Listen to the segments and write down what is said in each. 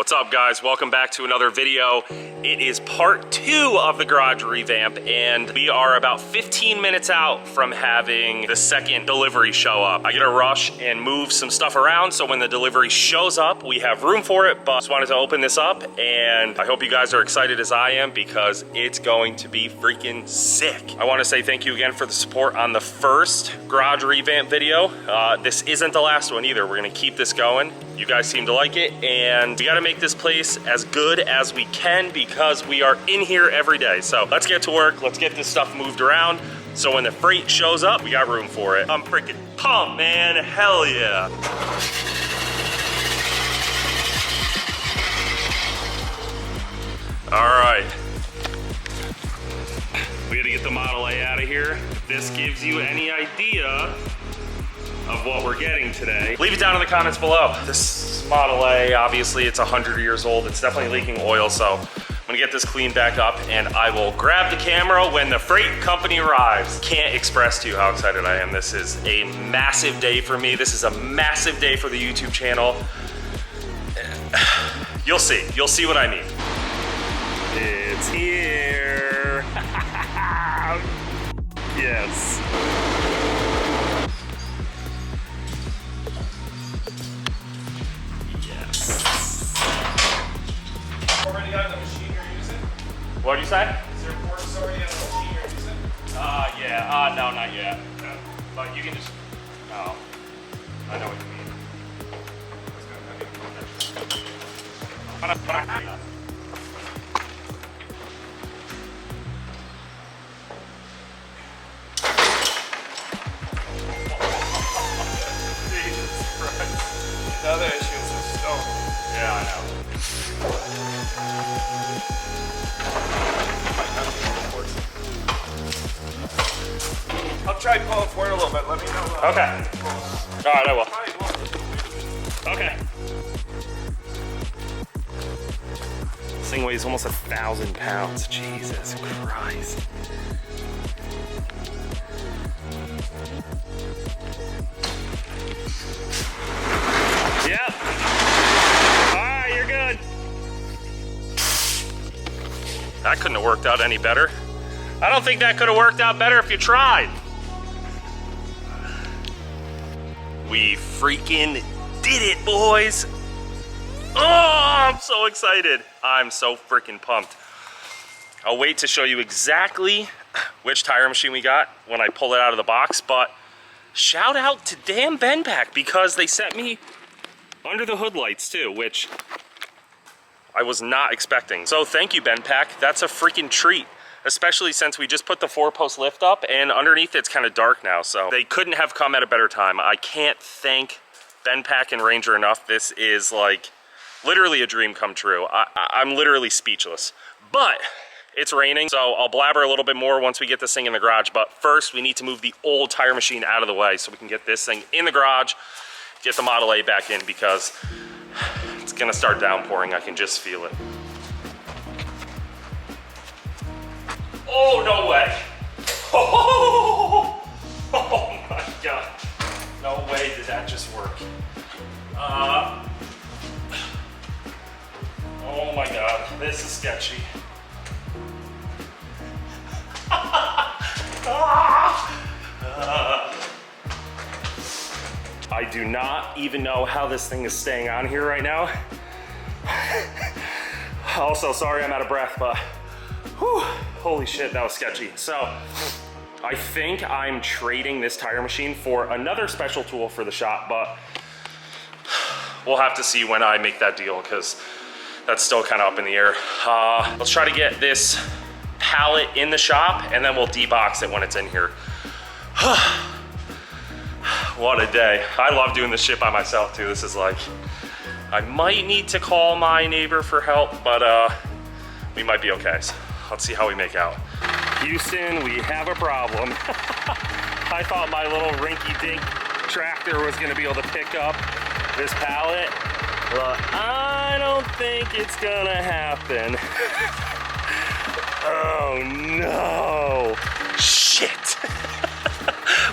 What's up, guys? Welcome back to another video. It is part 2 of the garage revamp, and we are about 15 minutes out from having the second delivery show up. I gotta rush and move some stuff around, so when the delivery shows up, we have room for it, but just wanted to open this up, and I hope you guys are excited as I am, because it's going to be freaking sick. I wanna say thank you again for the support on the first garage revamp video. This isn't the last one either. We're gonna keep this going. You guys seem to like it, and we gotta make this place as good as we can because we are in here every day. So let's get to work. Let's get this stuff moved around so when the freight shows up, we got room for it. I'm freaking pumped, man. Hell yeah. All right. We had to get the Model A out of here. If this gives you any idea of what we're getting today, leave it down in the comments below. This Model A, obviously it's 100 years old. It's definitely leaking oil, so I'm gonna get this cleaned back up and I will grab the camera when the freight company arrives. Can't express to you how excited I am. This is a massive day for me. This is a massive day for the YouTube channel. You'll see what I mean. It's here. Yes. Already on the machine you're using? What did you say? Is there ports already on the machine you're using? Yeah. No, not yet. No. But you can just. Oh, I know what you mean. Jesus Christ. The other issue is the stone. Yeah, I know. I'll try pulling for it a little bit. Let me know. Okay. All right, I will. Okay. This thing weighs almost 1,000 pounds. Jesus Christ. Yep. All right, you're good. That couldn't have worked out any better. I don't think that could have worked out better if you tried. We freaking did it, boys. Oh, I'm so excited. I'm so freaking pumped. I'll wait to show you exactly which tire machine we got when I pull it out of the box, but shout out to damn Benpack because they sent me under the hood lights too, which I was not expecting. So thank you, Benpack. That's a freaking treat, especially since we just put the 4-post lift up and underneath it's kind of dark now. So they couldn't have come at a better time. I can't thank Benpack and Ranger enough. This is like literally a dream come true. I'm literally speechless, but it's raining, so I'll blabber a little bit more once we get this thing in the garage. But first we need to move the old tire machine out of the way so we can get this thing in the garage, get the Model A back in because it's gonna start downpouring. I can just feel it. Oh, no way. Oh my God. No way did that just work. Oh my God, this is sketchy. I do not even know how this thing is staying on here right now. Also, sorry I'm out of breath, but whew, holy shit, that was sketchy. So, I think I'm trading this tire machine for another special tool for the shop, but we'll have to see when I make that deal because that's still kind of up in the air. Let's try to get this pallet in the shop and then we'll debox it when it's in here. What a day. I love doing this shit by myself too. This is like, I might need to call my neighbor for help, but we might be okay. So let's see how we make out. Houston, we have a problem. I thought my little rinky-dink tractor was gonna be able to pick up this pallet, but I don't think it's gonna happen. Oh no, shit.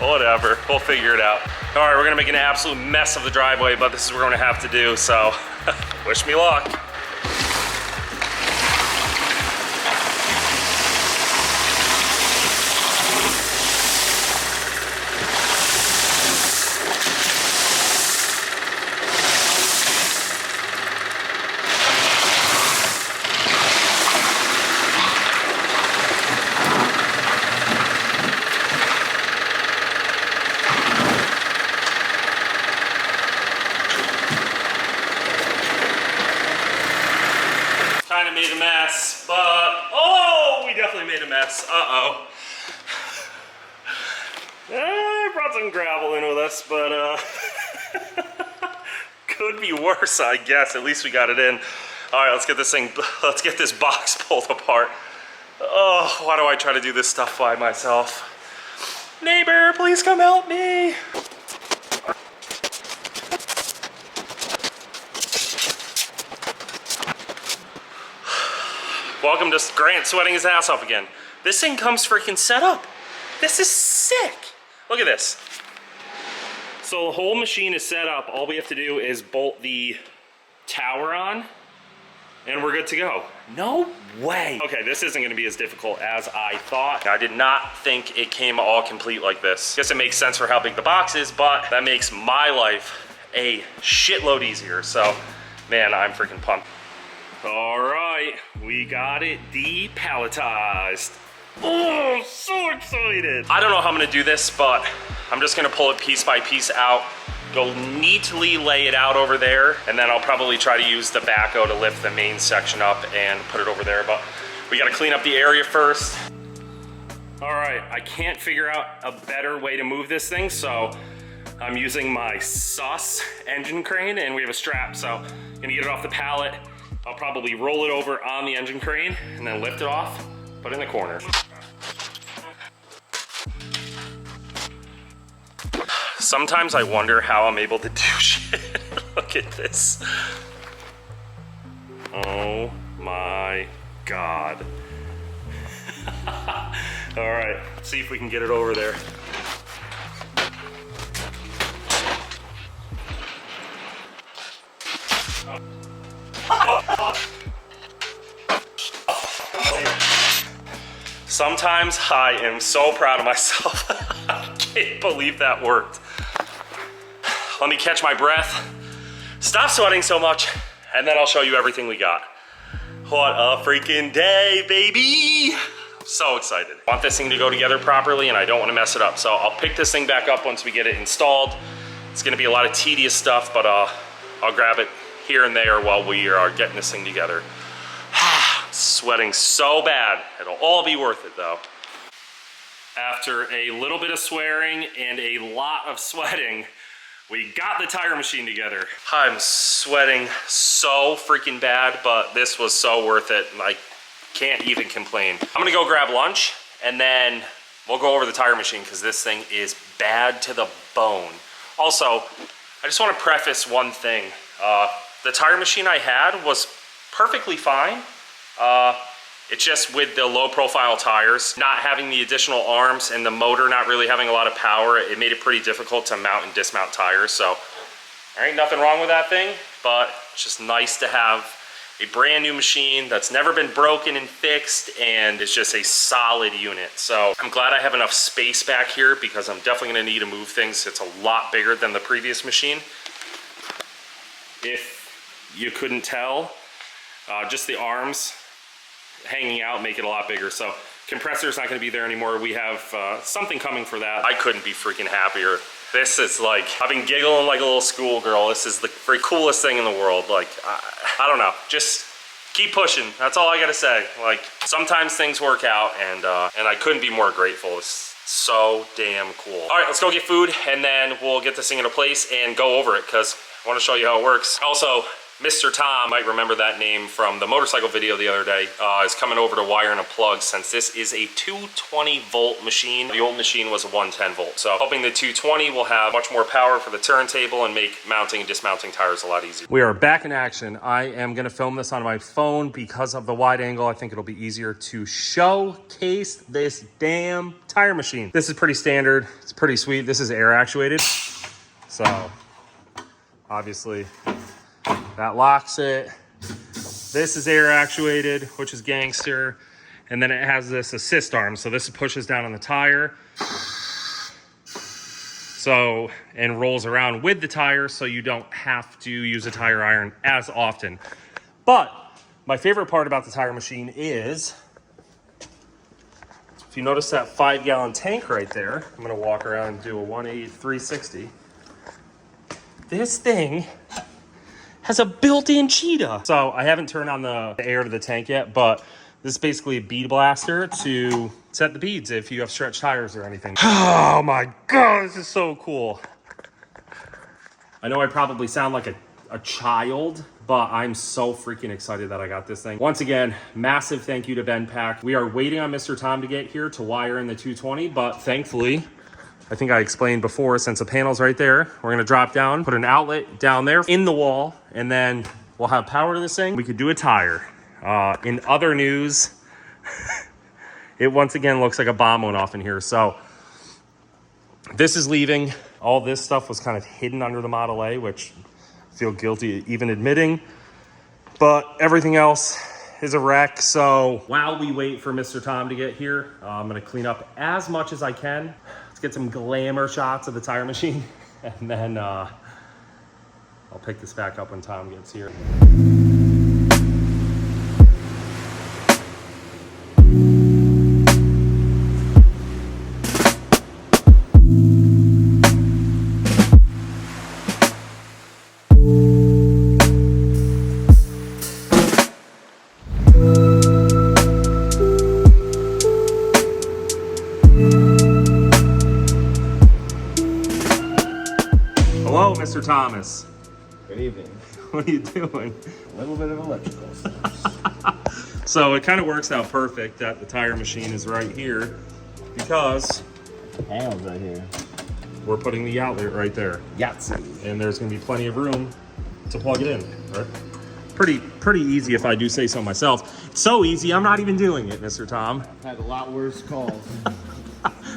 Whatever, we'll figure it out. All right, we're gonna make an absolute mess of the driveway, but this is what we're gonna have to do, so wish me luck. made a mess, but oh, we definitely made a mess. Uh-oh. I brought some gravel in with us, but could be worse, I guess. At least we got it in. All right, let's get this box pulled apart. Oh, why do I try to do this stuff by myself? Neighbor, please come help me. Welcome to Grant sweating his ass off again. This thing comes freaking set up. This is sick. Look at this. So the whole machine is set up. All we have to do is bolt the tower on and we're good to go. No way. Okay, this isn't gonna be as difficult as I thought. I did not think it came all complete like this. Guess it makes sense for how big the box is, but that makes my life a shitload easier. So, man, I'm freaking pumped. All right, we got it depalletized. Oh, so excited. I don't know how I'm gonna do this, but I'm just gonna pull it piece by piece out, go neatly lay it out over there, and then I'll probably try to use the backhoe to lift the main section up and put it over there, but we gotta clean up the area first. All right, I can't figure out a better way to move this thing, so I'm using my sus engine crane, and we have a strap, so I'm gonna get it off the pallet. I'll probably roll it over on the engine crane and then lift it off, put it in the corner. Sometimes I wonder how I'm able to do shit. Look at this. Oh my God. All right, let's see if we can get it over there. Sometimes I am so proud of myself. I can't believe that worked. Let me catch my breath, stop sweating so much, and then I'll show you everything we got. What a freaking day, baby. I'm so excited. I want this thing to go together properly and I don't want to mess it up. So I'll pick this thing back up once we get it installed. It's gonna be a lot of tedious stuff, but I'll grab it here and there while we are getting this thing together. Sweating so bad. It'll all be worth it though. After a little bit of swearing and a lot of sweating, we got the tire machine together. I'm sweating so freaking bad, but this was so worth it. I can't even complain. I'm gonna go grab lunch and then we'll go over the tire machine because this thing is bad to the bone. Also, I just want to preface one thing. The tire machine I had was perfectly fine. It's just with the low profile tires, not having the additional arms and the motor not really having a lot of power, it made it pretty difficult to mount and dismount tires. So there ain't nothing wrong with that thing, but it's just nice to have a brand new machine that's never been broken and fixed and is just a solid unit. So I'm glad I have enough space back here because I'm definitely gonna need to move things. It's a lot bigger than the previous machine. If you couldn't tell, just the arms hanging out make it a lot bigger. So compressor's not gonna be there anymore. We have something coming for that. I couldn't be freaking happier. This is like, I've been giggling like a little schoolgirl. This is the coolest thing in the world. Like, I don't know, just keep pushing. That's all I gotta say. Like, sometimes things work out and I couldn't be more grateful. It's so damn cool. All right, let's go get food and then we'll get this thing into place and go over it because I wanna show you how it works. Also, Mr. Tom, might remember that name from the motorcycle video the other day, is coming over to wire in a plug since this is a 220 volt machine. The old machine was a 110 volt. So hoping the 220 will have much more power for the turntable and make mounting and dismounting tires a lot easier. We are back in action. I am gonna film this on my phone because of the wide angle. I think it'll be easier to showcase this damn tire machine. This is pretty standard. It's pretty sweet. This is air actuated. So obviously, that locks it. This is air actuated, which is gangster. And then it has this assist arm. So this pushes down on the tire. So, and rolls around with the tire so you don't have to use a tire iron as often. But my favorite part about the tire machine is, if you notice that 5-gallon tank right there, I'm gonna walk around and do a 180, 360. This thing has a built-in cheetah. So I haven't turned on the air to the tank yet, but this is basically a bead blaster to set the beads if you have stretched tires or anything. Oh my God, this is so cool. I know I probably sound like a child, but I'm so freaking excited that I got this thing. Once again, massive thank you to Ben Pack. We are waiting on Mr. Tom to get here to wire in the 220, but thankfully, I think I explained before, since the panel's right there, we're gonna drop down, put an outlet down there in the wall, and then we'll have power to this thing. We could do a tire. In other news, it once again looks like a bomb went off in here. So this is leaving. All this stuff was kind of hidden under the Model A, which I feel guilty even admitting, but everything else is a wreck. So while we wait for Mr. Tom to get here, I'm gonna clean up as much as I can. Let's get some glamour shots of the tire machine, and then I'll pick this back up when Tom gets here. Hello, Mr. Thomas. Good evening. What are you doing? A little bit of electrical stuff. So it kind of works out perfect that the tire machine is right here because Panels right here. we're putting the outlet right there. Yahtzee. And there's gonna be plenty of room to plug it in, right? Pretty easy if I do say so myself. It's so easy, I'm not even doing it, Mr. Tom. Had a lot worse calls.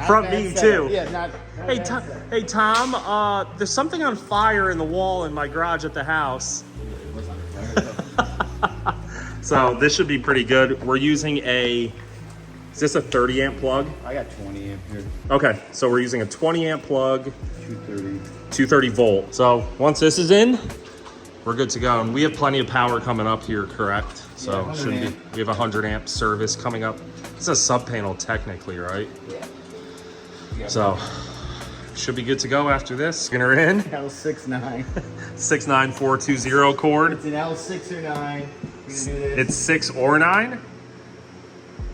From me too. Yeah, not Hey Tom, there's something on fire in the wall in my garage at the house. So this should be pretty good. We're using is this a 30 amp plug? I got 20 amp here. Okay, so we're using a 20 amp plug, 230. 230 volt. So once this is in, we're good to go. And we have plenty of power coming up here, correct? So Yeah, should be, 100 amp. we have a 100 amp service coming up. It's a sub panel technically, right? Yeah. So should be good to go after this. Skinner in, L69. 69420 cord. It's an L6 or 9. You can do this. It's 6 or 9?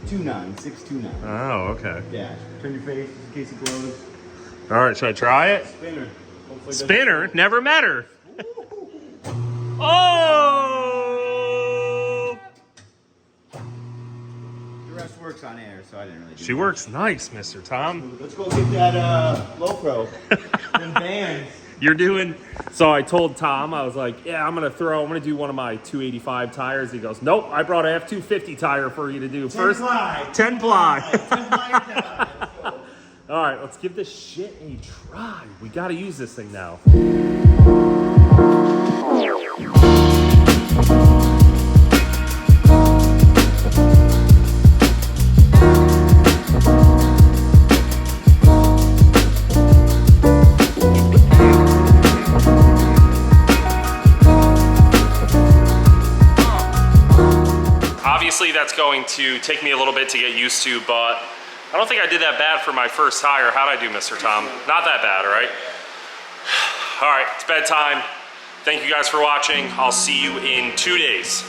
29, 629. Oh, okay. Yeah. Turn your face in case it glows. All right, should I try it? Spinner. Hopefully it Spinner? Never met her. Oh! The rest works on air, so I didn't really do She works nice, Mr. Tom. Let's go get that low pro. Them bands. You're doing, so I told Tom, I was like, yeah, I'm gonna do one of my 285 tires. He goes, nope, I brought a F250 tire for you to do. 10 ply. 10 ply. 10 ply down. Let's go. All right, let's give this shit a try. We gotta use this thing now. Obviously, that's going to take me a little bit to get used to, but I don't think I did that bad for my first tire. How'd I do, Mr. Tom? Not that bad, all right? All right, it's bedtime. Thank you guys for watching. I'll see you in 2 days.